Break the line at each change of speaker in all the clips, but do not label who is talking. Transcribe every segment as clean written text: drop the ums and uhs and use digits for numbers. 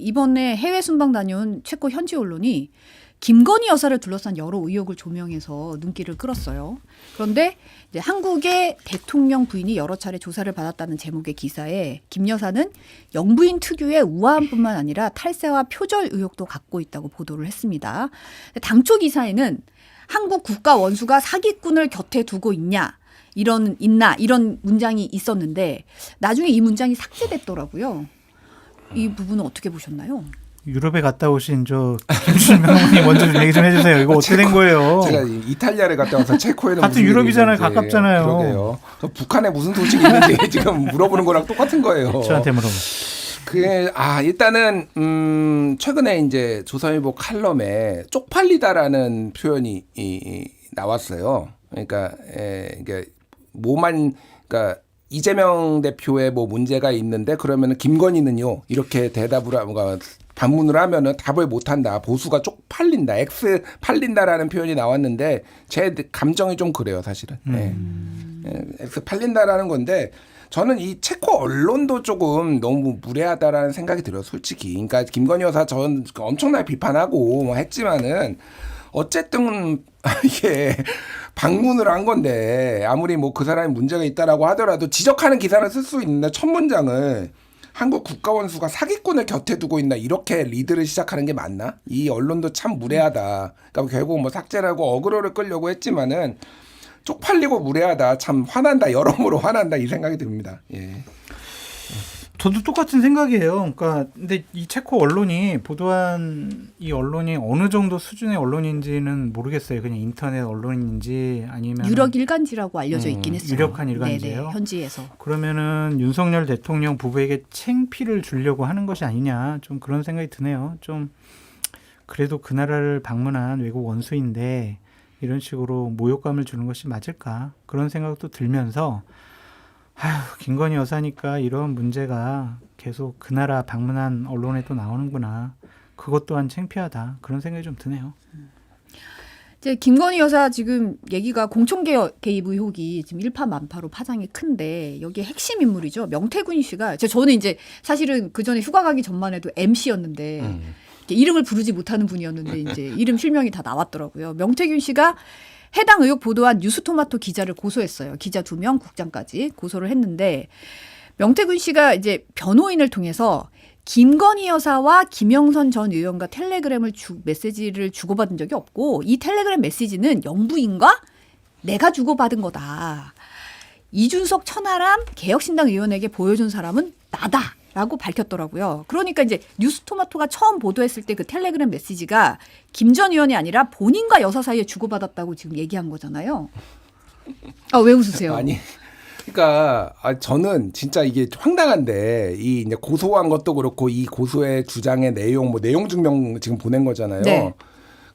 이번에 해외 순방 다녀온 체코 현지 언론이 김건희 여사를 둘러싼 여러 의혹을 조명해서 눈길을 끌었어요. 그런데 이제 한국의 대통령 부인이 여러 차례 조사를 받았다는 제목의 기사에 김 여사는 영부인 특유의 우아함뿐만 아니라 탈세와 표절 의혹도 갖고 있다고 보도를 했습니다. 당초 기사에는 한국 국가 원수가 사기꾼을 곁에 두고 있냐 이런 문장이 있었는데 나중에 이 문장이 삭제됐더라고요. 이 부분은 어떻게 보셨나요?
유럽에 갔다 오신 김준명 의원님 먼저 좀 얘기 좀 해주세요. 이거 어떻게 된 거예요?
제가 이탈리아를 갔다 와서 체코에는
같은 유럽이잖아요. 가깝잖아요.
그러게요. 북한에 무슨 소식이 있는지 지금 물어보는 거랑 똑같은 거예요.
저한테 물어보.
일단은 최근에 이제 조선일보 칼럼에 쪽팔리다라는 표현이 나왔어요. 그러니까 이게 그러니까 이재명 대표의 뭐 문제가 있는데 그러면은 김건희는요 이렇게 대답을 뭔가 반문을 하면은 답을 못한다. 보수가 쪽팔린다. X 팔린다라는 표현이 나왔는데 제 감정이 좀 그래요, 사실은. X 팔린다라는 건데 저는 이 체코 언론도 조금 너무 무례하다라는 생각이 들어요, 솔직히. 그러니까 김건희 여사 전 엄청나게 비판하고 뭐 했지만은 어쨌든 이게 방문을 한 건데 아무리 뭐 그 사람이 문제가 있다라고 하더라도 지적하는 기사를 쓸 수 있는데 첫 문장을 한국 국가원수가 사기꾼을 곁에 두고 있나 이렇게 리드를 시작하는 게 맞나? 이 언론도 참 무례하다. 그러니까 결국 뭐 삭제를 하고 어그로를 끌려고 했지만은 쪽팔리고 무례하다. 참 화난다. 여러모로 화난다. 이 생각이 듭니다. 예.
저도 똑같은 생각이에요. 그러니까 근데 이 체코 언론이 보도한 이 언론이 어느 정도 수준의 언론인지는 모르겠어요. 그냥 인터넷 언론인지 아니면
유력 일간지라고 알려져 있긴 했어요.
유력한 일간지예요.
네네, 현지에서.
그러면은 윤석열 대통령 부부에게 창피를 주려고 하는 것이 아니냐 좀 그런 생각이 드네요. 좀 그래도 그 나라를 방문한 외국 원수인데 이런 식으로 모욕감을 주는 것이 맞을까 그런 생각도 들면서. 김건희 여사니까 이런 문제가 계속 그 나라 방문한 언론에 또 나오는구나. 그것 또한 창피하다. 그런 생각이 좀 드네요.
이제 김건희 여사 지금 얘기가 공천 개입 의혹이 지금 일파만파로 파장이 큰데 여기에 핵심 인물이죠. 명태균 씨가 저는 이제 사실은 그 전에 휴가 가기 전만 해도 MC였는데 이름을 부르지 못하는 분이었는데 이제 이름 실명이 다 나왔더라고요. 명태균 씨가 해당 의혹 보도한 뉴스토마토 기자를 고소했어요. 기자 2명, 국장까지 고소를 했는데 명태균 씨가 이제 변호인을 통해서 김건희 여사와 김영선 전 의원과 메시지를 주고받은 적이 없고 이 텔레그램 메시지는 영부인과 내가 주고받은 거다. 이준석 천하람 개혁신당 의원에게 보여준 사람은 나다. 라고 밝혔더라고요. 그러니까 이제 뉴스토마토가 처음 보도했을 때 그 텔레그램 메시지가 김 전 의원이 아니라 본인과 여사 사이에 주고받았다고 지금 얘기한 거잖아요. 왜 웃으세요?
아니, 그러니까 저는 진짜 이게 황당한데 이 이제 고소한 것도 그렇고 이 고소의 주장의 내용, 뭐 내용 증명 지금 보낸 거잖아요.
네.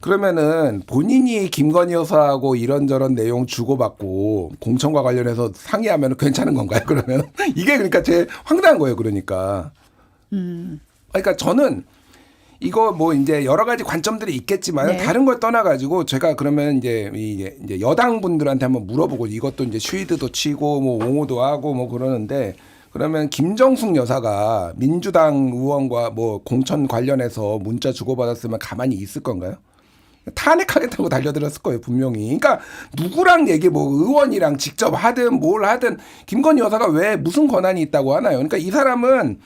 그러면은 본인이 김건희 여사하고 이런저런 내용 주고받고 공천과 관련해서 상의하면 괜찮은 건가요? 그러면 이게 그러니까 제일 황당한 거예요. 그러니까. 그러니까 저는 이거 뭐 이제 여러 가지 관점들이 있겠지만
네.
다른 걸 떠나가지고 제가 그러면 이제 여당 분들한테 한번 물어보고 이것도 이제 슈이드도 치고 뭐 옹호도 하고 뭐 그러는데 그러면 김정숙 여사가 민주당 의원과 뭐 공천 관련해서 문자 주고받았으면 가만히 있을 건가요? 탄핵하겠다고 달려들었을 거예요, 분명히. 그러니까 누구랑 뭐 의원이랑 직접 하든 뭘 하든 김건희 여사가 왜 무슨 권한이 있다고 하나요? 그러니까 이 사람은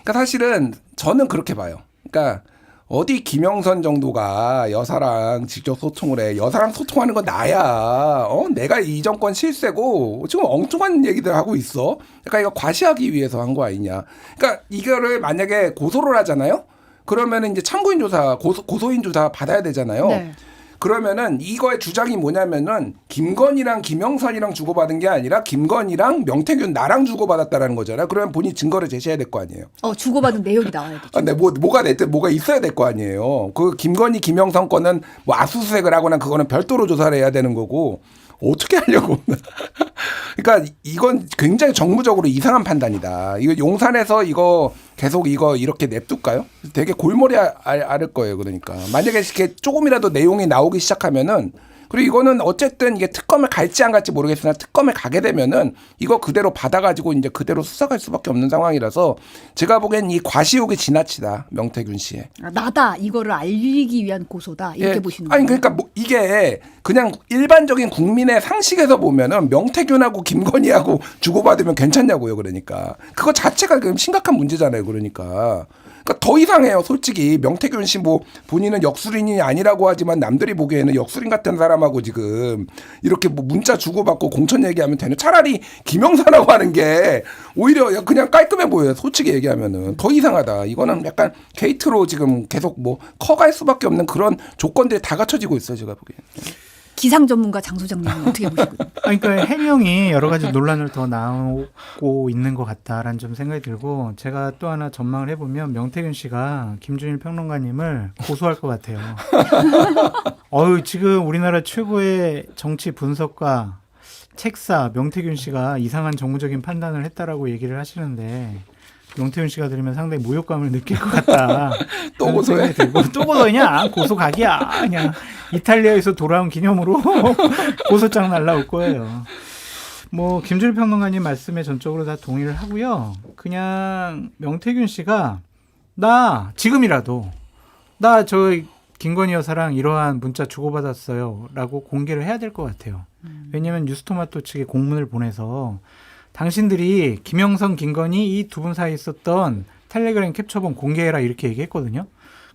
그러니까 사실은 저는 그렇게 봐요. 그러니까 어디 김영선 정도가 여사랑 직접 소통을 해. 여사랑 소통하는 건 나야. 내가 이 정권 실세고 지금 엉뚱한 얘기들 하고 있어. 그러니까 이거 과시하기 위해서 한 거 아니냐. 그러니까 이거를 만약에 고소를 하잖아요. 그러면은 이제 참고인 조사, 고소인 조사 받아야 되잖아요.
네.
그러면은 이거의 주장이 뭐냐면은 김건희랑 김영선이랑 주고받은 게 아니라 김건희랑 명태균 나랑 주고받았다라는 거잖아요. 그러면 본인이 증거를 제시해야 될 거 아니에요.
주고받은 내용이 나와야 되죠.
근데 뭐가 됐든 뭐가 있어야 될 거 아니에요. 그 김건희, 김영선 건은 뭐 압수수색을 하거나 그거는 별도로 조사를 해야 되는 거고 어떻게 하려고. 그러니까 이건 굉장히 정무적으로 이상한 판단이다. 이거 용산에서 이거 계속 이거 이렇게 냅둘까요? 되게 골머리 앓을 거예요. 그러니까 만약에 이렇게 조금이라도 내용이 나오기 시작하면은 그리고 이거는 어쨌든 이게 특검을 갈지 안 갈지 모르겠으나 특검을 가게 되면은 이거 그대로 받아가지고 이제 그대로 수사갈 수밖에 없는 상황이라서 제가 보기엔 이 과시욕이 지나치다 명태균 씨의.
나다 이거를 알리기 위한 고소다 이렇게
예.
보시는
아니
거예요.
그러니까 뭐 이게 그냥 일반적인 국민의 상식에서 보면은 명태균하고 김건희하고 주고받으면 괜찮냐고요. 그러니까 그거 자체가 그럼 심각한 문제잖아요. 그러니까 더 이상해요. 솔직히 명태균 씨 뭐 본인은 역술인이 아니라고 하지만 남들이 보기에는 역술인 같은 사람하고 지금 이렇게 뭐 문자 주고받고 공천 얘기하면 되는 차라리 김영사라고 하는 게 오히려 그냥 깔끔해 보여요. 솔직히 얘기하면은 더 이상하다. 이거는 약간 게이트로 지금 계속 뭐 커갈 수밖에 없는 그런 조건들이 다 갖춰지고 있어요. 제가 보기엔.
기상 전문가 장 소장님은 어떻게 보시고요?
아니, 그러니까 해명이 여러 가지 논란을 더 나오고 있는 것 같다라는 좀 생각이 들고 제가 또 하나 전망을 해보면 명태균 씨가 김준일 평론가님을 고소할 것 같아요. 지금 우리나라 최고의 정치 분석가 책사 명태균 씨가 이상한 정무적인 판단을 했다라고 얘기를 하시는데 명태균 씨가 들으면 상당히 모욕감을 느낄 것 같다.
또 고소해?
또 고소냐? 고소 각이야. 그냥 이탈리아에서 돌아온 기념으로 고소장 날라올 거예요. 뭐 김준일 평론가님 말씀에 전적으로 다 동의를 하고요. 그냥 명태균 씨가 나 지금이라도 나 저 김건희 여사랑 이러한 문자 주고받았어요라고 공개를 해야 될 것 같아요. 왜냐하면 뉴스토마토 측에 공문을 보내서 당신들이 김영선, 김건희 이 두 분 사이에 있었던 텔레그램 캡처본 공개해라 이렇게 얘기했거든요.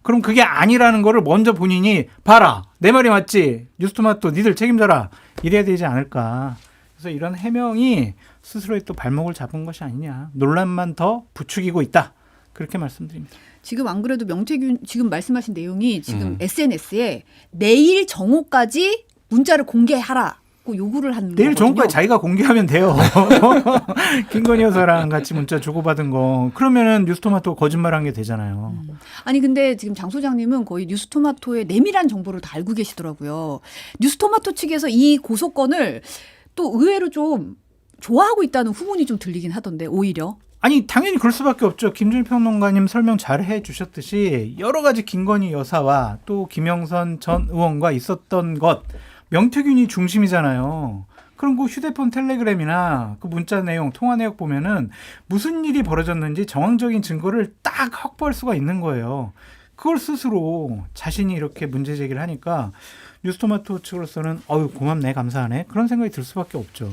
그럼 그게 아니라는 거를 먼저 본인이 봐라. 내 말이 맞지. 뉴스토마토 니들 책임져라. 이래야 되지 않을까. 그래서 이런 해명이 스스로의 또 발목을 잡은 것이 아니냐. 논란만 더 부추기고 있다. 그렇게 말씀드립니다.
지금 안 그래도 명태균 지금 말씀하신 내용이 지금 SNS에 내일 정오까지 문자를 공개하라. 요구를 하는
내일
거거든요.
정오까지 자기가 공개하면 돼요. 김건희 여사랑 같이 문자 주고받은 거. 그러면은 뉴스토마토 거짓말한 게 되잖아요.
아니 근데 지금 장 소장님은 거의 뉴스토마토의 내밀한 정보를 다 알고 계시더라고요. 뉴스토마토 측에서 이 고소건을 또 의외로 좀 좋아하고 있다는 후문이 좀 들리긴 하던데 오히려.
아니 당연히 그럴 수밖에 없죠. 김준일 평론가님 설명 잘 해주셨듯이 여러 가지 김건희 여사와 또 김영선 전 의원과 있었던 것 명태균이 중심이잖아요. 그럼 그 휴대폰 텔레그램이나 그 문자 내용, 통화 내용 보면은 무슨 일이 벌어졌는지 정황적인 증거를 딱 확보할 수가 있는 거예요. 그걸 스스로 자신이 이렇게 문제 제기를 하니까 뉴스토마토 측으로서는 고맙네, 감사하네 그런 생각이 들 수밖에 없죠.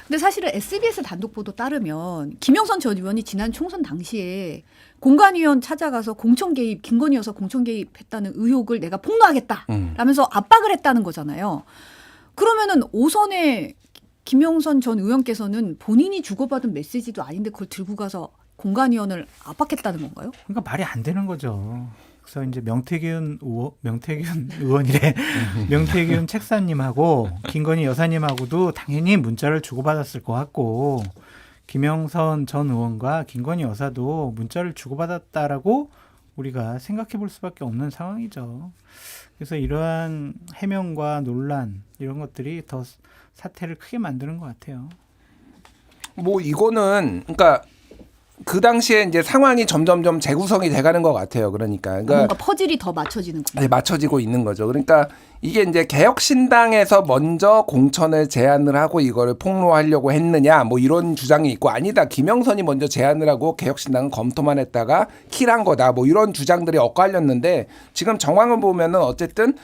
근데 사실은 SBS 단독 보도 따르면 김영선 전 의원이 지난 총선 당시에 공관위원 찾아가서 공천 개입, 김건희 여사 공천 개입했다는 의혹을 내가 폭로하겠다 라면서 압박을 했다는 거잖아요. 그러면은 오선의 김영선 전 의원께서는 본인이 주고받은 메시지도 아닌데 그걸 들고 가서 공관위원을 압박했다는 건가요?
그러니까 말이 안 되는 거죠. 그래서 이제 명태균 의원이래. 명태균 책사님하고 김건희 여사님하고도 당연히 문자를 주고받았을 것 같고 김영선 전 의원과 김건희 여사도 문자를 주고받았다라고 우리가 생각해 볼 수밖에 없는 상황이죠. 그래서 이러한 해명과 논란 이런 것들이 더 사태를 크게 만드는 것 같아요.
뭐 이거는 그러니까 그 당시에 이제 상황이 점점점 재구성이 돼가는 것 같아요. 그러니까
뭔가 퍼즐이 더 맞춰지는 거예요.
네, 맞춰지고 있는 거죠. 그러니까 이게 이제 개혁신당에서 먼저 공천을 제안을 하고 이거를 폭로하려고 했느냐 뭐 이런 주장이 있고 아니다. 김영선이 먼저 제안을 하고 개혁신당은 검토만 했다가 킬한 거다. 뭐 이런 주장들이 엇갈렸는데 지금 정황을 보면은 어쨌든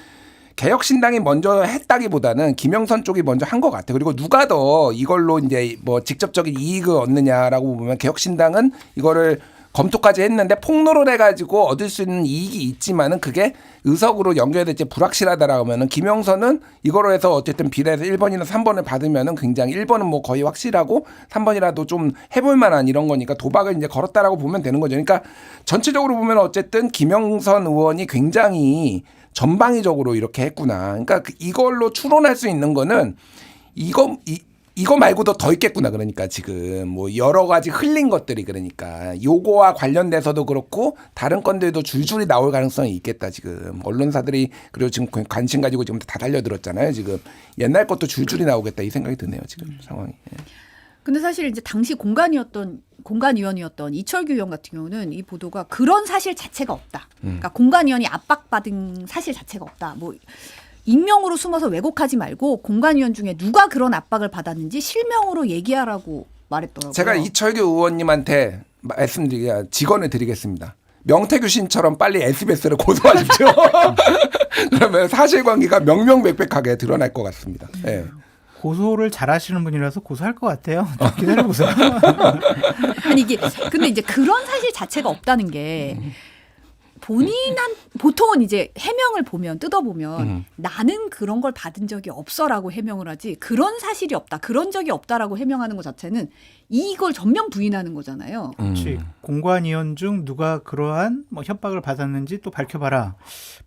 개혁신당이 먼저 했다기보다는 김영선 쪽이 먼저 한 것 같아요. 그리고 누가 더 이걸로 이제 뭐 직접적인 이익을 얻느냐라고 보면 개혁신당은 이거를 검토까지 했는데 폭로를 해가지고 얻을 수 있는 이익이 있지만은 그게 의석으로 연결될지 불확실하다라고 하면은 김영선은 이거로 해서 어쨌든 비례해서 1번이나 3번을 받으면은 굉장히 1번은 뭐 거의 확실하고 3번이라도 좀 해볼 만한 이런 거니까 도박을 이제 걸었다라고 보면 되는 거죠. 그러니까 전체적으로 보면 어쨌든 김영선 의원이 굉장히 전방위적으로 이렇게 했구나. 그러니까 이걸로 추론할 수 있는 거는 이거 말고도 더 있겠구나. 그러니까 지금 뭐 여러 가지 흘린 것들이 그러니까 요거와 관련돼서도 그렇고 다른 건들도 줄줄이 나올 가능성이 있겠다. 지금 언론사들이 그리고 지금 관심 가지고 지금 다 달려들었잖아요. 지금 옛날 것도 줄줄이 나오겠다 이 생각이 드네요. 지금 상황이.
근데 사실 이제 당시 공관위원이었던 이철규 의원 같은 경우는 이 보도가 그런 사실 자체가 없다. 그러니까 공관위원이 압박받은 사실 자체가 없다. 뭐 익명으로 숨어서 왜곡하지 말고 공관위원 중에 누가 그런 압박을 받았는지 실명으로 얘기하라고 말했더라고요.
제가 이철규 의원님한테 말씀드리게 직언을 드리겠습니다. 명태규 씨처럼 빨리 SBS를 고소하십시오. 그러면 사실관계가 명명백백하게 드러날 것 같습니다. 네.
고소를 잘하시는 분이라서 고소할 것 같아요. 좀 기다려보세요.
아니 이게 근데 이제 그런 사실 자체가 없다는 게 보통은 이제 해명을 보면 뜯어보면 나는 그런 걸 받은 적이 없어라고 해명을 하지 그런 사실이 없다 그런 적이 없다라고 해명하는 것 자체는 이걸 전면 부인하는 거잖아요.
그렇지. 공관위원 중 누가 그러한 뭐 협박을 받았는지 또 밝혀봐라.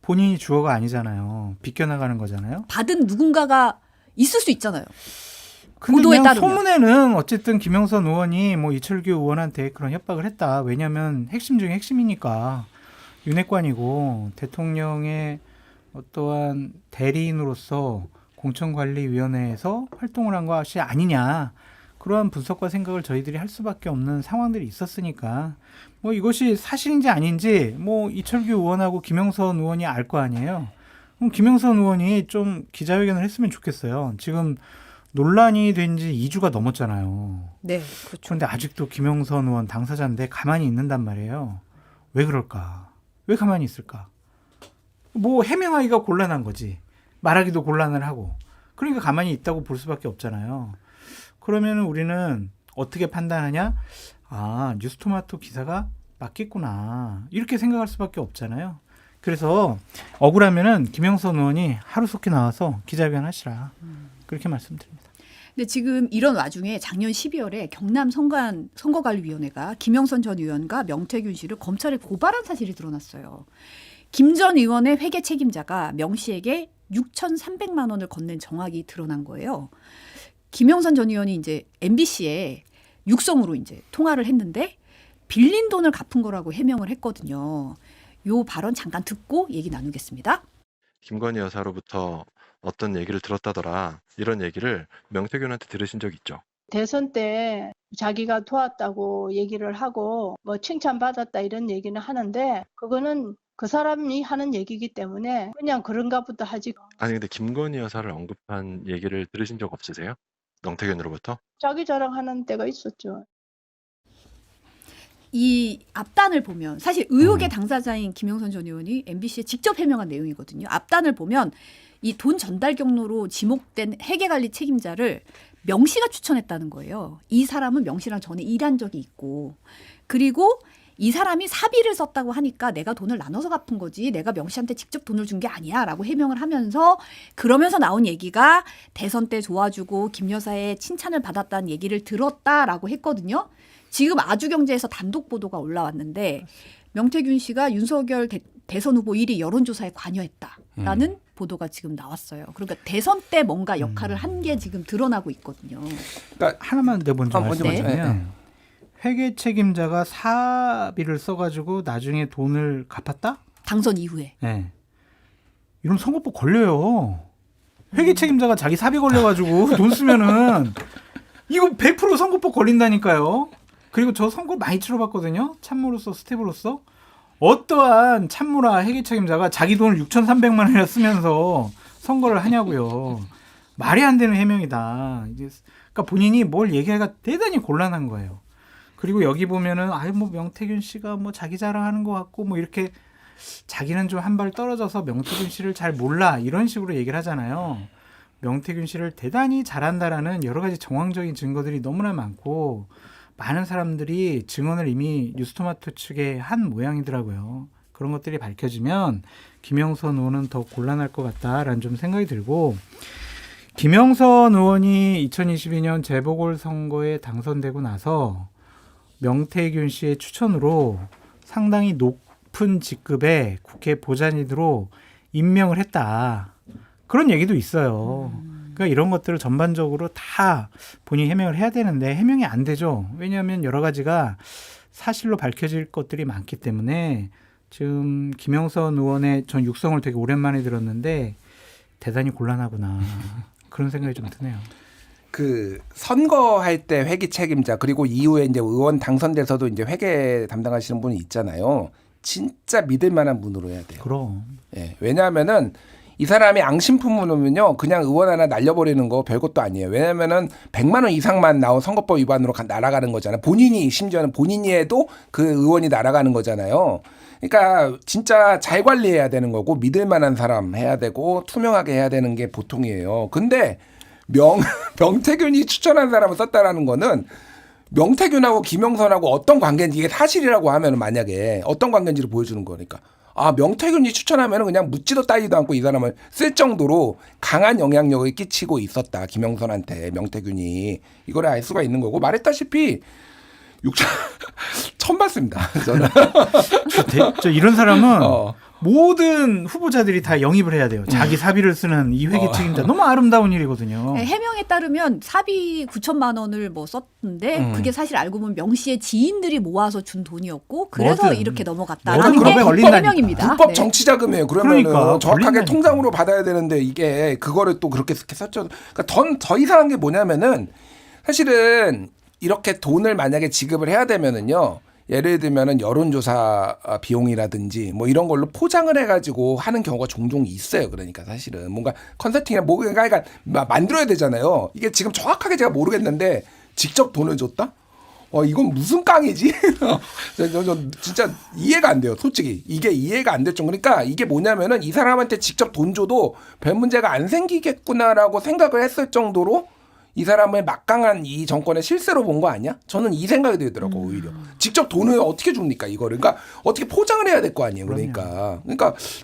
본인이 주어가 아니잖아요. 비껴나가는 거잖아요.
받은 누군가가 있을 수 있잖아요.
근데
보도에
그냥
따르면.
소문에는 어쨌든 김영선 의원이 뭐 이철규 의원한테 그런 협박을 했다. 왜냐하면 핵심 중에 핵심이니까 윤핵관이고 대통령의 어떠한 대리인으로서 공천관리위원회에서 활동을 한 것이 아니냐. 그러한 분석과 생각을 저희들이 할 수밖에 없는 상황들이 있었으니까 뭐 이것이 사실인지 아닌지 뭐 이철규 의원하고 김영선 의원이 알 거 아니에요. 그럼 김영선 의원이 좀 기자회견을 했으면 좋겠어요. 지금 논란이 된 지 2주가 넘었잖아요.
네, 그렇죠.
그런데 아직도 김영선 의원 당사자인데 가만히 있는단 말이에요. 왜 그럴까? 왜 가만히 있을까? 뭐 해명하기가 곤란한 거지. 말하기도 곤란을 하고. 그러니까 가만히 있다고 볼 수밖에 없잖아요. 그러면 우리는 어떻게 판단하냐? 아, 뉴스토마토 기사가 맞겠구나. 이렇게 생각할 수밖에 없잖아요. 그래서 억울하면은 김영선 의원이 하루속히 나와서 기자회견 하시라. 그렇게 말씀드립니다.
근데 지금 이런 와중에 작년 12월에 경남 선거관리위원회가 김영선 전 의원과 명태균 씨를 검찰에 고발한 사실이 드러났어요. 김 전 의원의 회계 책임자가 명 씨에게 6,300만 원을 건넨 정황이 드러난 거예요. 김영선 전 의원이 이제 MBC에 육성으로 이제 통화를 했는데 빌린 돈을 갚은 거라고 해명을 했거든요. 요 발언 잠깐 듣고 얘기 나누겠습니다.
김건희 여사로부터 어떤 얘기를 들었다더라. 이런 얘기를 명태균한테 들으신 적 있죠?
대선 때 자기가 도왔다고 얘기를 하고 뭐 칭찬받았다 이런 얘기는 하는데 그거는 그 사람이 하는 얘기이기 때문에 그냥 그런가 보다 하지.
아니 근데 김건희 여사를 언급한 얘기를 들으신 적 없으세요? 명태균으로부터?
자기 자랑하는 때가 있었죠.
이 앞단을 보면 사실 의혹의 당사자인 김영선 전 의원이 MBC에 직접 해명한 내용이거든요. 앞단을 보면 이 돈 전달 경로로 지목된 회계관리 책임자를 명 씨가 추천했다는 거예요. 이 사람은 명 씨랑 전에 일한 적이 있고 그리고 이 사람이 사비를 썼다고 하니까 내가 돈을 나눠서 갚은 거지 내가 명 씨한테 직접 돈을 준 게 아니야 라고 해명을 하면서 그러면서 나온 얘기가 대선 때 도와주고 김 여사의 칭찬을 받았다는 얘기를 들었다라고 했거든요. 지금 아주경제에서 단독 보도가 올라왔는데 명태균 씨가 윤석열 대선 후보 1위 여론조사에 관여했다라는 보도가 지금 나왔어요. 그러니까 대선 때 뭔가 역할을 한 게 지금 드러나고 있거든요.
그러니까
하나만 더 먼저
먼저
말씀드리면 회계 책임자가 사비를 써가지고 나중에 돈을 갚았다?
당선 이후에.
네. 이런 선거법 걸려요. 회계 책임자가 자기 사비 걸려가지고 돈 쓰면은 이거 100% 선거법 걸린다니까요. 그리고 저 선거 많이 치러봤거든요. 참모로서 스텝으로서. 어떠한 참모라 회계 책임자가 자기 돈을 6,300만 원이나 쓰면서 선거를 하냐고요. 말이 안 되는 해명이다. 그러니까 본인이 뭘 얘기하기가 대단히 곤란한 거예요. 그리고 여기 보면은 뭐 명태균 씨가 뭐 자기 자랑하는 것 같고 뭐 이렇게 자기는 좀 한 발 떨어져서 명태균 씨를 잘 몰라 이런 식으로 얘기를 하잖아요. 명태균 씨를 대단히 잘한다라는 여러 가지 정황적인 증거들이 너무나 많고 많은 사람들이 증언을 이미 뉴스토마토 측에 한 모양이더라고요. 그런 것들이 밝혀지면 김영선 의원은 더 곤란할 것 같다라는 좀 생각이 들고 김영선 의원이 2022년 재보궐선거에 당선되고 나서 명태균 씨의 추천으로 상당히 높은 직급의 국회 보좌진으로 임명을 했다. 그런 얘기도 있어요. 그러니까 이런 것들을 전반적으로 다 본인이 해명을 해야 되는데 해명이 안 되죠. 왜냐하면 여러 가지가 사실로 밝혀질 것들이 많기 때문에 지금 김영선 의원의 전 육성을 되게 오랜만에 들었는데 대단히 곤란하구나. 그런 생각이 좀 드네요.
그 선거할 때 회계 책임자 그리고 이후에 이제 의원 당선돼서도 이제 회계 담당하시는 분이 있잖아요. 진짜 믿을 만한 분으로 해야 돼요.
그럼.
예. 왜냐하면은 이 사람이 앙심품으로면요 그냥 의원 하나 날려버리는 거 별것도 아니에요. 왜냐면은 100만 원 이상만 나온 선거법 위반으로 날아가는 거잖아요. 본인이 심지어는 본인이 해도 그 의원이 날아가는 거잖아요. 그러니까 진짜 잘 관리해야 되는 거고 믿을 만한 사람 해야 되고 투명하게 해야 되는 게 보통이에요. 근데 명태균이 추천한 사람을 썼다라는 거는 명태균하고 김영선하고 어떤 관계인지 이게 사실이라고 하면 만약에 어떤 관계인지를 보여주는 거니까 아 명태균이 추천하면 그냥 묻지도 따지도 않고 이 사람을 쓸 정도로 강한 영향력을 끼치고 있었다. 김영선한테 명태균이 이거를 알 수가 있는 거고 말했다시피 처음 봤습니다. 저는
저 이런 사람은 모든 후보자들이 다 영입을 해야 돼요. 자기 사비를 쓰는 이 회계 책임자. 너무 아름다운 일이거든요.
네, 해명에 따르면 사비 9천만 원을 뭐 썼는데 그게 사실 알고 보면 명 씨의 지인들이 모아서 준 돈이었고 그래서
뭐든.
이렇게
뭐든
넘어갔다라는 게
그룹에 걸린다니까.
해명입니다.
불법
네.
정치 자금이에요. 그러면은
그러니까,
정확하게
걸린다니까.
통장으로 받아야 되는데 이게 그거를 또 그렇게 썼죠. 그러니까 더 이상한 게 뭐냐면은 사실은 이렇게 돈을 만약에 지급을 해야 되면은요. 예를 들면은 여론조사 비용이라든지 뭐 이런 걸로 포장을 해가지고 하는 경우가 종종 있어요. 그러니까 사실은 뭔가 컨설팅이나 뭐 그러니까 만들어야 되잖아요. 이게 지금 정확하게 제가 모르겠는데 직접 돈을 줬다? 이건 무슨 깡이지? 저 진짜 이해가 안 돼요. 솔직히 이게 이해가 안 될 정도. 그러니까 이게 뭐냐면은 이 사람한테 직접 돈 줘도 별 문제가 안 생기겠구나라고 생각을 했을 정도로 이 사람을 막강한 이 정권의 실세로 본 거 아니야? 저는 이 생각이 들더라고 오히려. 직접 돈을 어떻게 줍니까 이거를? 그러니까 어떻게 포장을 해야 될 거 아니에요. 그러니까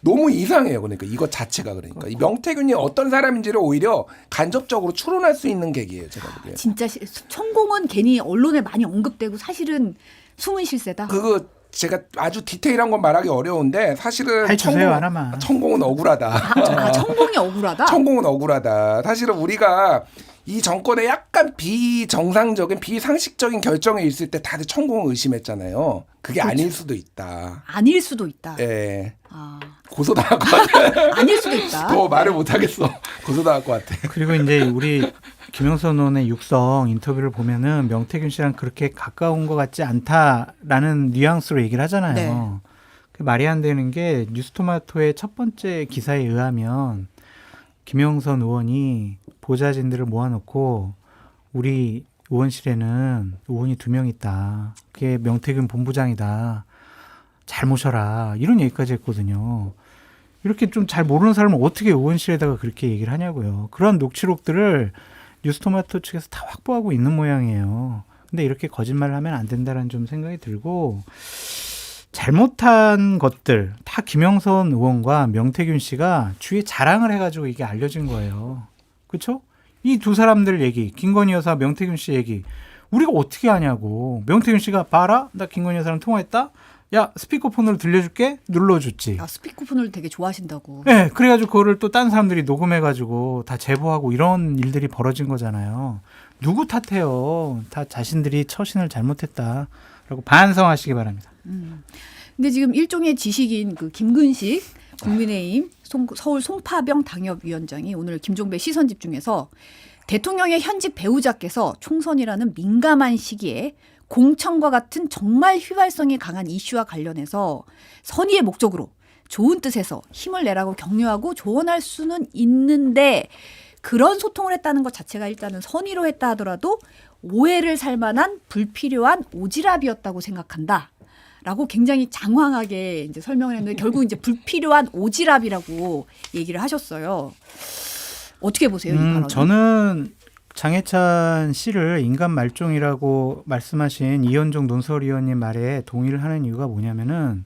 너무 이상해요. 그러니까 이거 자체가 그러니까 이 명태균이 어떤 사람인지를 오히려 간접적으로 추론할 수 있는 계기예요. 제가 보기에.
진짜 천공은 괜히 언론에 많이 언급되고 사실은 숨은 실세다.
그거 제가 아주 디테일한 건 말하기 어려운데 사실은
해주세요, 하나만.
천공은 억울하다.
천공이 억울하다.
천공은 억울하다. 사실은 우리가 이 정권에 약간 비정상적인 비상식적인 결정이 있을 때 다들 천공을 의심했잖아요. 그게
그렇죠.
아닐 수도 있다.
아닐 수도 있다.
예.
아,
고소당할 것 같아.
아닐 수도 있다.
더 말을 못하겠어. 고소당할 것 같아.
그리고 이제 우리 김영선 의원의 육성 인터뷰를 보면은 명태균 씨랑 그렇게 가까운 것 같지 않다라는 뉘앙스로 얘기를 하잖아요.
네.
그 말이 안 되는 게 뉴스토마토의 첫 번째 기사에 의하면 김영선 의원이 보좌진들을 모아놓고 우리 의원실에는 의원이 2명 있다. 그게 명태균 본부장이다. 잘 모셔라. 이런 얘기까지 했거든요. 이렇게 좀 잘 모르는 사람은 어떻게 의원실에다가 그렇게 얘기를 하냐고요. 그런 녹취록들을 뉴스토마토 측에서 다 확보하고 있는 모양이에요. 근데 이렇게 거짓말을 하면 안 된다는 좀 생각이 들고 잘못한 것들 다 김영선 의원과 명태균 씨가 주위에 자랑을 해가지고 이게 알려진 거예요. 그렇죠? 이 두 사람들 얘기, 김건희 여사, 명태균 씨 얘기 우리가 어떻게 하냐고. 명태균 씨가 봐라, 나 김건희 여사랑 통화했다. 야, 스피커폰으로 들려줄게. 눌러줬지.
아, 스피커폰을 되게 좋아하신다고.
네, 그래가지고 그거를 또 딴 사람들이 녹음해가지고 다 제보하고 이런 일들이 벌어진 거잖아요. 누구 탓해요? 다 자신들이 처신을 잘못했다라고 반성하시기 바랍니다.
근데 지금 일종의 지식인 그 김근식 국민의힘 서울 송파병 당협위원장이 오늘 김종배 시선 집중에서 대통령의 현직 배우자께서 총선이라는 민감한 시기에 공천과 같은 정말 휘발성이 강한 이슈와 관련해서 선의의 목적으로 좋은 뜻에서 힘을 내라고 격려하고 조언할 수는 있는데 그런 소통을 했다는 것 자체가 일단은 선의로 했다 하더라도 오해를 살 만한 불필요한 오지랖이었다고 생각한다. 라고 굉장히 장황하게 이제 설명을 했는데 결국 이제 불필요한 오지랖이라고 얘기를 하셨어요. 어떻게 보세요, 이 발언?
저는 장해찬 씨를 인간 말종이라고 말씀하신 이현종 논설위원님 말에 동의를 하는 이유가 뭐냐면은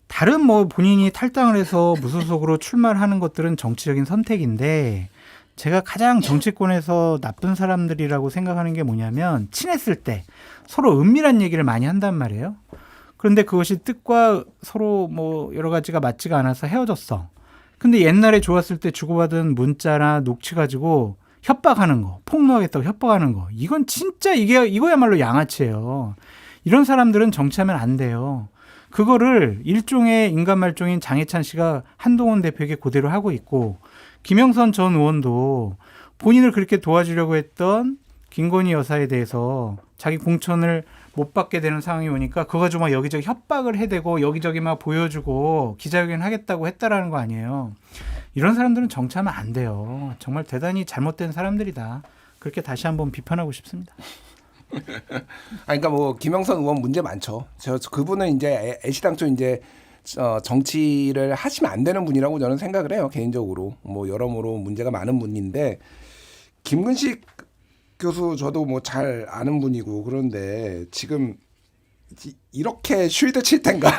다른 뭐 본인이 탈당을 해서 무소속으로 출마를 하는 것들은 정치적인 선택인데 제가 가장 정치권에서 나쁜 사람들이라고 생각하는 게 뭐냐면 친했을 때 서로 은밀한 얘기를 많이 한단 말이에요. 그런데 그것이 뜻과 서로 뭐 여러 가지가 맞지가 않아서 헤어졌어. 근데 옛날에 좋았을 때 주고받은 문자나 녹취 가지고 협박하는 거, 폭로하겠다고 협박하는 거. 이건 진짜 이거야말로 양아치예요. 이런 사람들은 정치하면 안 돼요. 그거를 일종의 인간 말종인 장해찬 씨가 한동훈 대표에게 그대로 하고 있고 김영선 전 의원도 본인을 그렇게 도와주려고 했던 김건희 여사에 대해서 자기 공천을 못 받게 되는 상황이 오니까 그거 가지고 막 여기저기 협박을 해대고 여기저기 막 보여주고 기자회견 하겠다고 했다라는 거 아니에요. 이런 사람들은 정치하면 안 돼요. 정말 대단히 잘못된 사람들이다. 그렇게 다시 한번 비판하고 싶습니다.
그러니까 뭐 김영선 의원 문제 많죠. 그분은 이제 애시당초 이제 정치를 하시면 안 되는 분이라고 저는 생각을 해요. 개인적으로 뭐 여러모로 문제가 많은 분인데 김근식 교수 저도 뭐 잘 아는 분이고 그런데 지금 이렇게 쉴드 칠 텐가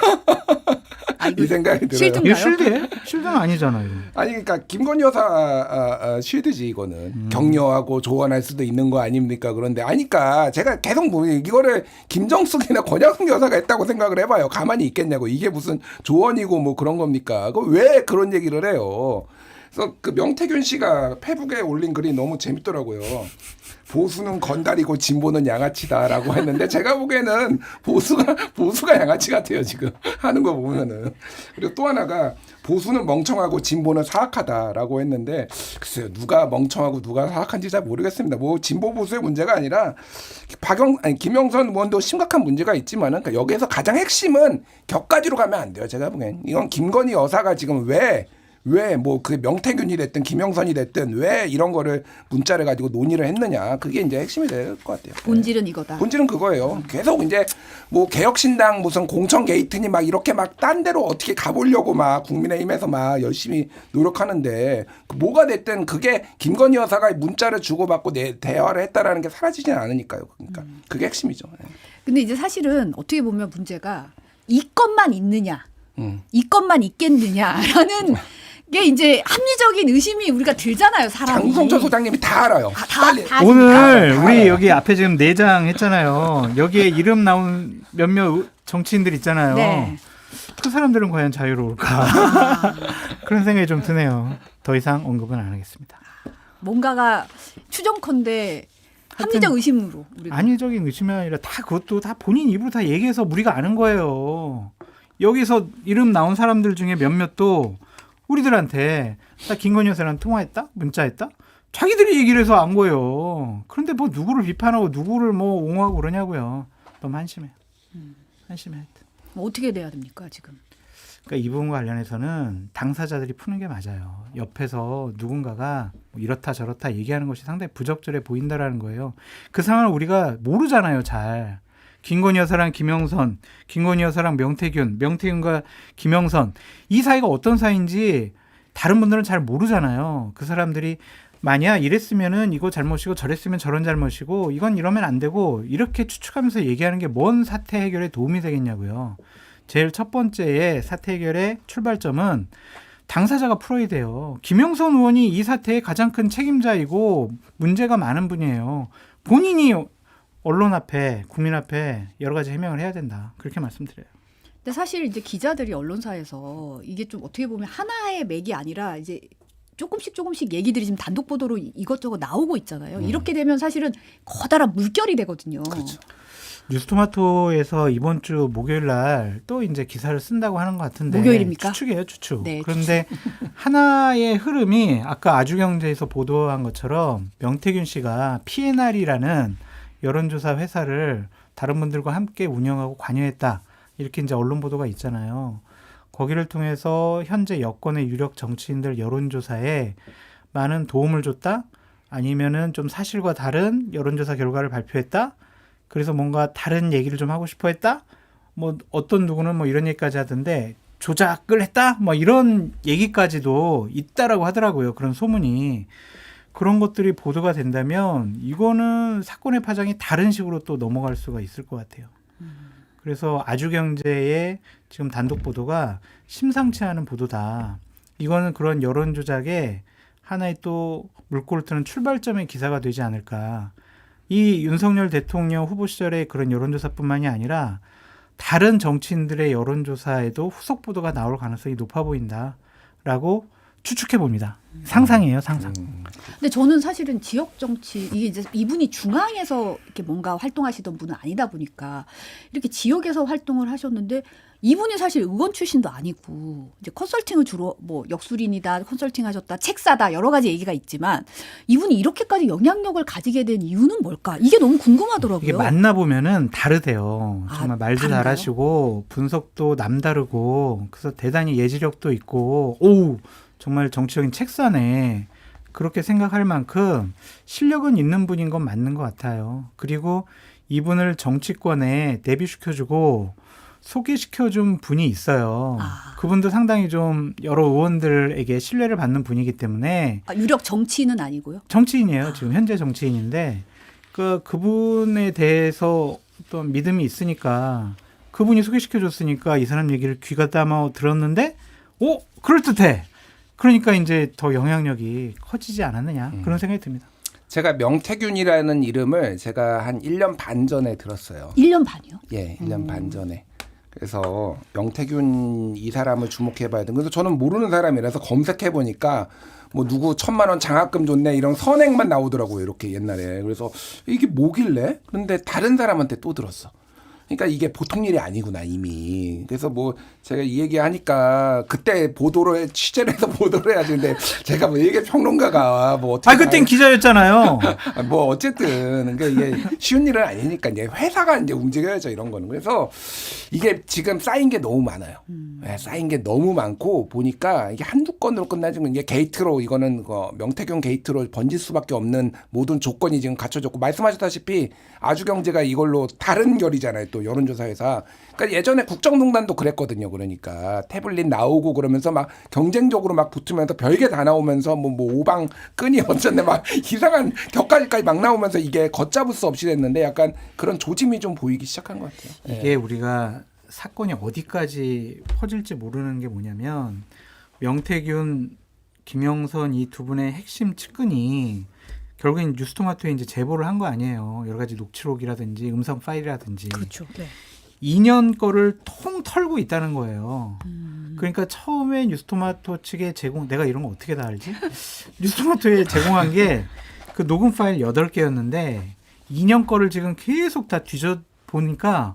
이 생각이 들어요.
쉴드?
이거 쉴드예요? 쉴드는 아니잖아요.
아니 그러니까 김건희 여사 쉴드지 이거는 격려하고 조언할 수도 있는 거 아닙니까? 그런데 아니까 제가 계속 이거를 김정숙이나 권양숙 여사가 했다고 생각을 해봐요. 가만히 있겠냐고. 이게 무슨 조언이고 뭐 그런 겁니까? 왜 그런 얘기를 해요? 그래서 그 명태균 씨가 페북에 올린 글이 너무 재밌더라고요. 보수는 건달이고 진보는 양아치다라고 했는데 제가 보기에는 보수가 양아치 같아요 지금 하는 거 보면은. 그리고 또 하나가 보수는 멍청하고 진보는 사악하다라고 했는데 글쎄요 누가 멍청하고 누가 사악한지 잘 모르겠습니다. 뭐 진보 보수의 문제가 아니라 김영선 의원도 심각한 문제가 있지만은 그러니까 여기에서 가장 핵심은 격가지로 가면 안 돼요. 제가 보기엔 이건 김건희 여사가 지금 왜 뭐 그 명태균이 됐든 김영선이 됐든 왜 이런 거를 문자를 가지고 논의를 했느냐 그게 이제 핵심이 될 것 같아요.
본질은 이거다.
본질은 그거예요. 계속 이제 뭐 개혁신당 무슨 공천 게이트니 막 이렇게 막 딴 데로 어떻게 가보려고 막 국민의힘에서 막 열심히 노력하는데 뭐가 됐든 그게 김건희 여사가 문자를 주고받고 대화를 했다라는 게 사라지지는 않으니까요. 그러니까 그게 핵심이죠.
근데 이제 사실은 어떻게 보면 문제가 이 것만 있느냐, 이 것만 있겠느냐라는 게 이제 합리적인 의심이 우리가 들잖아요, 사람이.
장성철 소장님이 다 알아요.
다
오늘
다
우리
알아요.
여기 앞에 지금 4장 했잖아요. 여기에 이름 나온 몇몇 정치인들 있잖아요.
네.
그 사람들은 과연 자유로울까? 그런 생각이 좀 드네요. 더 이상 언급은 안 하겠습니다.
뭔가가 추정컨대 합리적 의심으로 우리가.
안일적인 의심이 아니라 다 그것도 다 본인 입으로 다 얘기해서 우리가 아는 거예요. 여기서 이름 나온 사람들 중에 몇몇도 우리들한테 나 김건희 여사랑 통화했다? 문자했다? 자기들이 얘기를 해서 안 거예요. 그런데 뭐 누구를 비판하고 누구를 뭐 옹호하고 그러냐고요. 너무 한심해요. 한심해.
뭐 어떻게 돼야 됩니까 지금?
그러니까 이 부분과 관련해서는 당사자들이 푸는 게 맞아요. 옆에서 누군가가 뭐 이렇다 저렇다 얘기하는 것이 상당히 부적절해 보인다라는 거예요. 그 상황을 우리가 모르잖아요, 잘. 김건희 여사랑 김영선, 김건희 여사랑 명태균, 명태균과 김영선 이 사이가 어떤 사이인지 다른 분들은 잘 모르잖아요. 그 사람들이 만약 이랬으면은 이거 잘못이고 저랬으면 저런 잘못이고 이건 이러면 안 되고 이렇게 추측하면서 얘기하는 게 뭔 사태 해결에 도움이 되겠냐고요. 제일 첫 번째의 사태 해결의 출발점은 당사자가 풀어야 돼요. 김영선 의원이 이 사태의 가장 큰 책임자이고 문제가 많은 분이에요. 본인이 언론 앞에 국민 앞에 여러 가지 해명을 해야 된다. 그렇게 말씀드려요.
근데 사실 이제 기자들이 언론사에서 이게 좀 어떻게 보면 하나의 맥이 아니라 이제 조금씩 얘기들이 지금 단독 보도로 이것저것 나오고 있잖아요. 이렇게 되면 사실은 커다란 물결이 되거든요.
그렇죠.
뉴스토마토에서 이번 주 목요일 날 또 이제 기사를 쓴다고 하는 것 같은데
목요일입니까?
추측이에요, 추측.
네,
그런데 하나의 흐름이 아까 아주경제에서 보도한 것처럼 명태균 씨가 P&R이라는 여론조사 회사를 다른 분들과 함께 운영하고 관여했다. 이렇게 이제 언론 보도가 있잖아요. 거기를 통해서 현재 여권의 유력 정치인들 여론조사에 많은 도움을 줬다? 아니면은 좀 사실과 다른 여론조사 결과를 발표했다? 그래서 뭔가 다른 얘기를 좀 하고 싶어 했다? 뭐 어떤 누구는 뭐 이런 얘기까지 하던데 조작을 했다? 뭐 이런 얘기까지도 있다라고 하더라고요. 그런 소문이. 그런 것들이 보도가 된다면 이거는 사건의 파장이 다른 식으로 또 넘어갈 수가 있을 것 같아요. 그래서 아주경제의 지금 단독 보도가 심상치 않은 보도다. 이거는 그런 여론 조작의 하나의 또 물꼬를 트는 출발점의 기사가 되지 않을까. 이 윤석열 대통령 후보 시절의 그런 여론조사뿐만이 아니라 다른 정치인들의 여론조사에도 후속 보도가 나올 가능성이 높아 보인다라고 추측해 봅니다. 상상이에요, 상상.
근데 저는 사실은 지역 정치 이게 이제 이분이 중앙에서 이렇게 뭔가 활동하시던 분은 아니다 보니까 이렇게 지역에서 활동을 하셨는데 이분이 사실 의원 출신도 아니고 이제 컨설팅을 주로 뭐 역술인이다, 컨설팅 하셨다, 책 사다 여러 가지 얘기가 있지만 이분이 이렇게까지 영향력을 가지게 된 이유는 뭘까? 이게 너무 궁금하더라고요.
이게 만나보면은 다르대요.
아,
정말 말도
다른가요?
잘하시고 분석도 남다르고 그래서 대단히 예지력도 있고 오우 정말 정치적인 책사네 그렇게 생각할 만큼 실력은 있는 분인 건 맞는 것 같아요. 그리고 이분을 정치권에 데뷔시켜주고 소개시켜준 분이 있어요. 그분도 상당히 좀 여러 의원들에게 신뢰를 받는 분이기 때문에
유력 정치인은 아니고요.
정치인이에요. 지금 현재 정치인인데 그분에 대해서 어떤 믿음이 있으니까 그분이 소개시켜줬으니까 이 사람 얘기를 귀가 담아 들었는데 그럴듯해. 그러니까 이제 더 영향력이 커지지 않았느냐 그런 생각이 듭니다.
제가 명태균이라는 이름을 제가 한 1년 반 전에 들었어요.
1년 반이요?
예, 1년 반 전에. 그래서 명태균 이 사람을 주목해봐야 돼. 그래서 저는 모르는 사람이라서 검색해보니까 뭐 누구 1,000만 원 장학금 줬네 이런 선행만 나오더라고요. 이렇게 옛날에. 그래서 이게 뭐길래? 그런데 다른 사람한테 또 들었어. 그러니까 이게 보통 일이 아니구나 이미. 그래서 뭐 제가 이 얘기하니까 그때 취재를 해서 보도를 해야지. 근데 제가 뭐 이게 평론가가 뭐 어떻게
그땐 기자였잖아요.
뭐 어쨌든 그러니까 이게 쉬운 일은 아니니까 이제 회사가 이제 움직여야죠 이런 거는. 그래서 이게 지금 쌓인 게 너무 많아요. 네, 쌓인 게 너무 많고 보니까 이게 한두 건으로 끝나지 이게 게이트로 이거는 명태균 게이트로 번질 수밖에 없는 모든 조건이 지금 갖춰졌고 말씀하셨다시피 아주경제가 이걸로 다른 결이잖아요. 또 여론조사회사. 그러니까 예전에 국정농단도 그랬거든요. 그러니까 태블릿 나오고 그러면서 막 경쟁적으로 막 붙으면서 별게 다 나오면서 뭐 오방 끈이 어쩐데 막 이상한 격까지까지 막 나오면서 이게 걷잡을 수 없이 됐는데 약간 그런 조짐이 좀 보이기 시작한 것 같아요.
이게 우리가 사건이 어디까지 퍼질지 모르는 게 뭐냐면 명태균, 김영선 이 두 분의 핵심 측근이 결국엔 뉴스토마토에 이제 제보를 한 거 아니에요. 여러 가지 녹취록이라든지 음성 파일이라든지.
그렇죠. 네.
2년 거를 통 털고 있다는 거예요. 그러니까 처음에 뉴스토마토 측에 내가 이런 거 어떻게 다 알지? 뉴스토마토에 제공한 게 그 녹음 파일 8개였는데 2년 거를 지금 계속 다 뒤져 보니까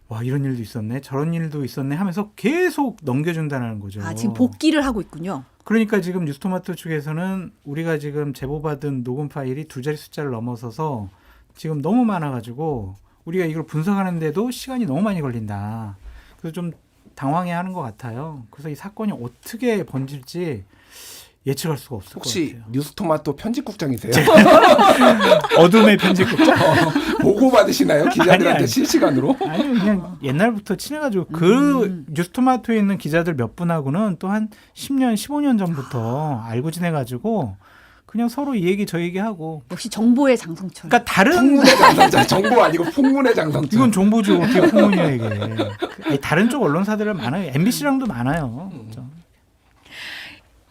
와 이런 일도 있었네 저런 일도 있었네 하면서 계속 넘겨준다는 거죠.
지금 복귀를 하고 있군요.
그러니까 지금 뉴스토마토 측에서는 우리가 지금 제보받은 녹음 파일이 2자리 숫자를 넘어서서 지금 너무 많아가지고 우리가 이걸 분석하는데도 시간이 너무 많이 걸린다. 그래서 좀 당황해하는 것 같아요. 그래서 이 사건이 어떻게 번질지 예측할 수가 없을 것
혹시
같아요.
뉴스토마토 편집국장이세요?
어둠의 편집국장?
보고 받으시나요? 기자들한테
아니.
실시간으로?
아니 그냥 옛날부터 친해가지고 그 뉴스토마토에 있는 기자들 몇 분하고는 또 한 10년, 15년 전부터 알고 지내가지고 그냥 서로 이 얘기 저 얘기하고.
역시 정보의 장성철.
그러니까 다른
풍문의 장성철. 정보 아니고 풍문의 장성철.
이건 정보죠. 어떻게 풍문이야 이게. 아니, 다른 쪽 언론사들은 많아요. MBC랑도 많아요. 그렇죠.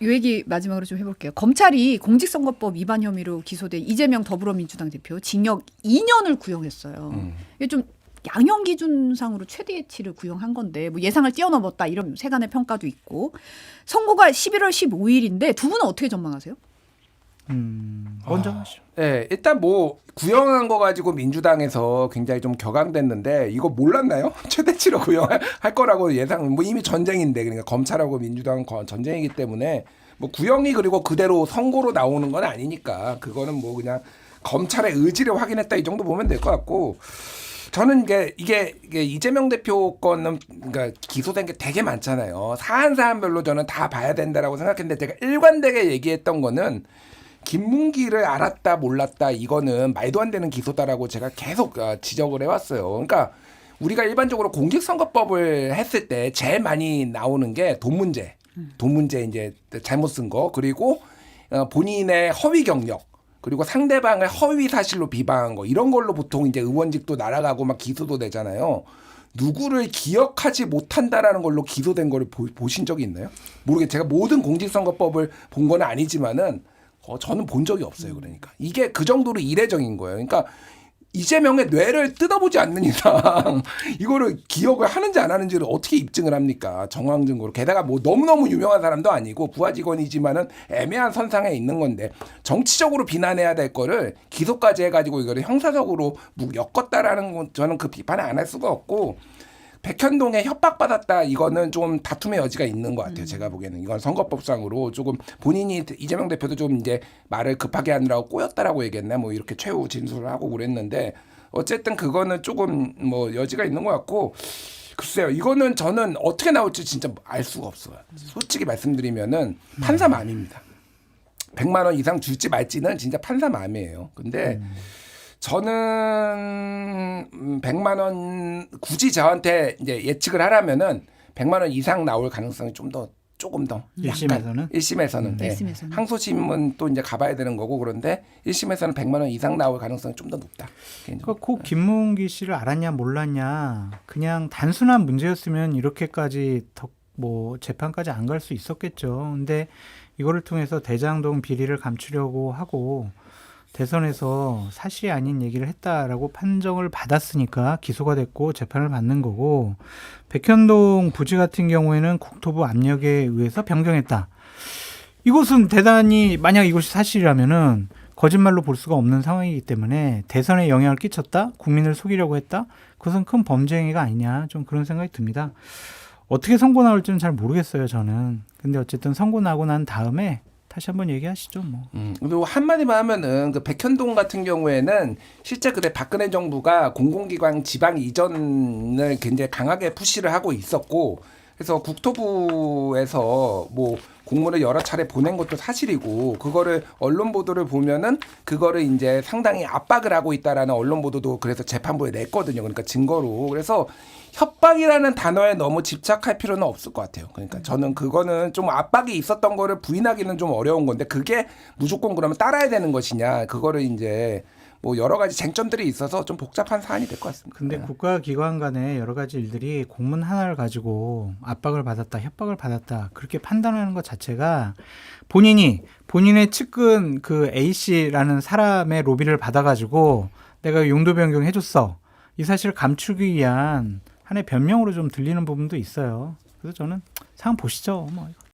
이 얘기 마지막으로 좀 해볼게요. 검찰이 공직선거법 위반 혐의로 기소된 이재명 더불어민주당 대표 징역 2년을 구형했어요. 이게 좀 양형 기준상으로 최대치를 구형한 건데 뭐 예상을 뛰어넘었다 이런 세간의 평가도 있고 선고가 11월 15일인데 두 분은 어떻게 전망하세요?
먼저 하시죠.
네, 일단 뭐 구형한 거 가지고 민주당에서 굉장히 좀 격앙됐는데 이거 몰랐나요? 최대치로 구형할 거라고 예상. 뭐 이미 전쟁인데 그러니까 검찰하고 민주당은 전쟁이기 때문에 뭐 구형이 그리고 그대로 선고로 나오는 건 아니니까 그거는 뭐 그냥 검찰의 의지를 확인했다 이 정도 보면 될 것 같고. 저는 이게 이재명 대표 건은 그러니까 기소된 게 되게 많잖아요. 사안별로 저는 다 봐야 된다라고 생각했는데 제가 일관되게 얘기했던 거는 김문기를 알았다 몰랐다 이거는 말도 안 되는 기소다라고 제가 계속 지적을 해왔어요. 그러니까 우리가 일반적으로 공직선거법을 했을 때 제일 많이 나오는 게 돈 문제, 이제 잘못 쓴 거 그리고 본인의 허위 경력. 그리고 상대방을 허위 사실로 비방한 거 이런 걸로 보통 이제 의원직도 날아가고 막 기소도 되잖아요. 누구를 기억하지 못한다라는 걸로 기소된 거를 보신 적이 있나요? 모르겠어요. 제가 모든 공직선거법을 본 건 아니지만은 저는 본 적이 없어요. 그러니까 이게 그 정도로 이례적인 거예요. 그러니까 이재명의 뇌를 뜯어보지 않는 이상 이거를 기억을 하는지 안 하는지를 어떻게 입증을 합니까? 정황 증거로. 게다가 뭐 너무너무 유명한 사람도 아니고 부하 직원이지만은 애매한 선상에 있는 건데 정치적으로 비난해야 될 거를 기소까지 해가지고 이거를 형사적으로 엮었다라는 건 저는 그 비판을 안 할 수가 없고 백현동에 협박받았다 이거는 좀 다툼의 여지가 있는 것 같아요. 제가 보기에는 이건 선거법상으로 조금 본인이 이재명 대표도 좀 이제 말을 급하게 하느라고 꼬였다라고 얘기했나 뭐 이렇게 최후 진술을 하고 그랬는데 어쨌든 그거는 조금 뭐 여지가 있는 것 같고 글쎄요. 이거는 저는 어떻게 나올지 진짜 알 수가 없어요. 솔직히 말씀드리면은 판사 마음입니다. 100만 원 이상 줄지 말지는 진짜 판사 마음이에요. 근데 저는 100만 원 굳이 저한테 이제 예측을 하라면은 100만 원 이상 나올 가능성이 조금 더
1심에서는?
1심에서는 네.
1심에서는.
항소심은 또 이제 가봐야 되는 거고 그런데 1심에서는 100만 원 이상 나올 가능성이 좀 더 높다. 개인적으로.
그러니까 그 김문기 씨를 알았냐 몰랐냐 그냥 단순한 문제였으면 이렇게까지 뭐 재판까지 안 갈 수 있었겠죠. 근데 이거를 통해서 대장동 비리를 감추려고 하고 대선에서 사실이 아닌 얘기를 했다라고 판정을 받았으니까 기소가 됐고 재판을 받는 거고, 백현동 부지 같은 경우에는 국토부 압력에 의해서 변경했다. 이것은 대단히, 만약 이것이 사실이라면은 거짓말로 볼 수가 없는 상황이기 때문에 대선에 영향을 끼쳤다, 국민을 속이려고 했다, 그것은 큰 범죄 행위가 아니냐, 좀 그런 생각이 듭니다. 어떻게 선고 나올지는 잘 모르겠어요, 저는. 근데 어쨌든 선고 나고 난 다음에 다시 한번 얘기하시죠, 뭐.
그리고 한마디만 하면은 그 백현동 같은 경우에는 실제 그때 박근혜 정부가 공공기관 지방 이전을 굉장히 강하게 푸시를 하고 있었고, 그래서 국토부에서 뭐 공문을 여러 차례 보낸 것도 사실이고, 그거를 언론 보도를 보면은 그거를 이제 상당히 압박을 하고 있다라는 언론 보도도 그래서 재판부에 냈거든요. 그러니까 증거로. 그래서 협박이라는 단어에 너무 집착할 필요는 없을 것 같아요. 그러니까 저는 그거는 좀 압박이 있었던 거를 부인하기는 좀 어려운 건데, 그게 무조건 그러면 따라야 되는 것이냐, 그거를 이제 뭐 여러 가지 쟁점들이 있어서 좀 복잡한 사안이 될 것 같습니다.
근데 국가기관 간의 여러 가지 일들이 공문 하나를 가지고 압박을 받았다, 협박을 받았다, 그렇게 판단하는 것 자체가 본인의 측근 그 A씨라는 사람의 로비를 받아가지고 내가 용도 변경해줬어, 이 사실을 감추기 위한 하나의 변명으로 좀 들리는 부분도 있어요. 그래서 저는 상황 보시죠. 뭐